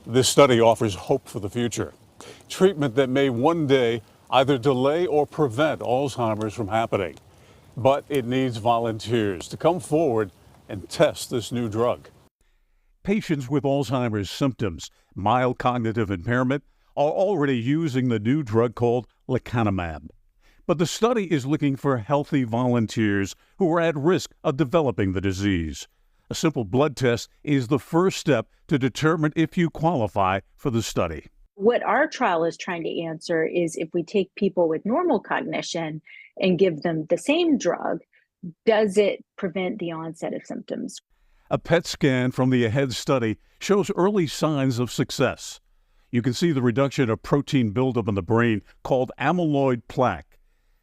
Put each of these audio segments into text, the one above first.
This study offers hope for the future. Treatment that may one day either delay or prevent Alzheimer's from happening. But it needs volunteers to come forward and test this new drug. Patients with Alzheimer's symptoms, mild cognitive impairment, are already using the new drug called lecanemab. But the study is looking for healthy volunteers who are at risk of developing the disease. A simple blood test is the first step to determine if you qualify for the study. What our trial is trying to answer is if we take people with normal cognition and give them the same drug, does it prevent the onset of symptoms? A PET scan from the AHEAD study shows early signs of success. You can see the reduction of protein buildup in the brain called amyloid plaque.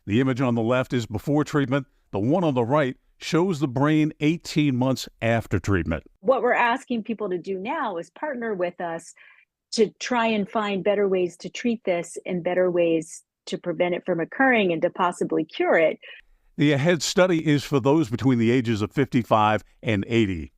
The image on the left is before treatment. The one on the right shows the brain 18 months after treatment. What we're asking people to do now is partner with us to try and find better ways to treat this and better ways to prevent it from occurring and to possibly cure it. The AHEAD study is for those between the ages of 55 and 80.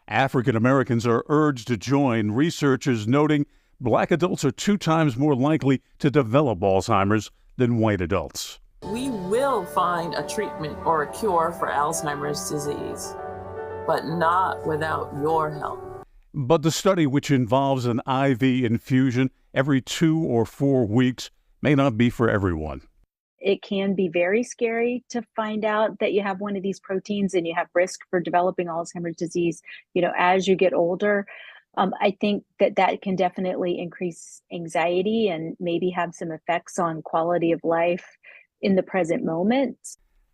African Americans are urged to join, researchers noting Black adults are 2 times more likely to develop Alzheimer's than white adults. We will find a treatment or a cure for Alzheimer's disease, but not without your help. But the study, which involves an IV infusion every 2 or 4 weeks, may not be for everyone. It can be very scary to find out that you have one of these proteins and you have risk for developing Alzheimer's disease, as you get older. I think that can definitely increase anxiety and maybe have some effects on quality of life in the present moment.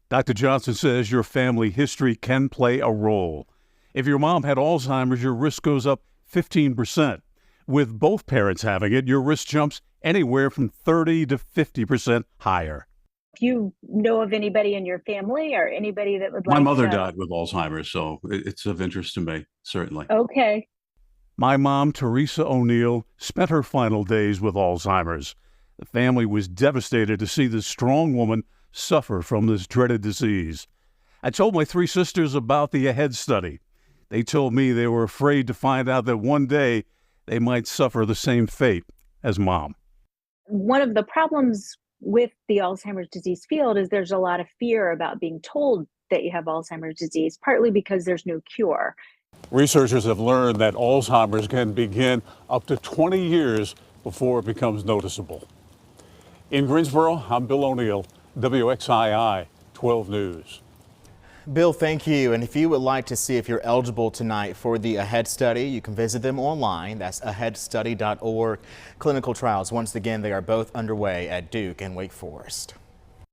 Dr. Johnson says your family history can play a role. If your mom had Alzheimer's, your risk goes up 15%. With both parents having it, your risk jumps anywhere from 30 to 50% higher. If you know of anybody in your family or anybody that would like My mother died with Alzheimer's, so it's of interest to me, certainly. Okay. My mom, Teresa O'Neill, spent her final days with Alzheimer's. The family was devastated to see this strong woman suffer from this dreaded disease. I told my 3 sisters about the AHEAD study. They told me they were afraid to find out that one day they might suffer the same fate as Mom. One of the problems with the Alzheimer's disease field is there's a lot of fear about being told that you have Alzheimer's disease, partly because there's no cure. Researchers have learned that Alzheimer's can begin up to 20 years before it becomes noticeable. In Greensboro, I'm Bill O'Neill, WXII 12 News. Bill, thank you. And if you would like to see if you're eligible tonight for the AHEAD study, you can visit them online. That's aheadstudy.org. Clinical trials, once again, they are both underway at Duke and Wake Forest.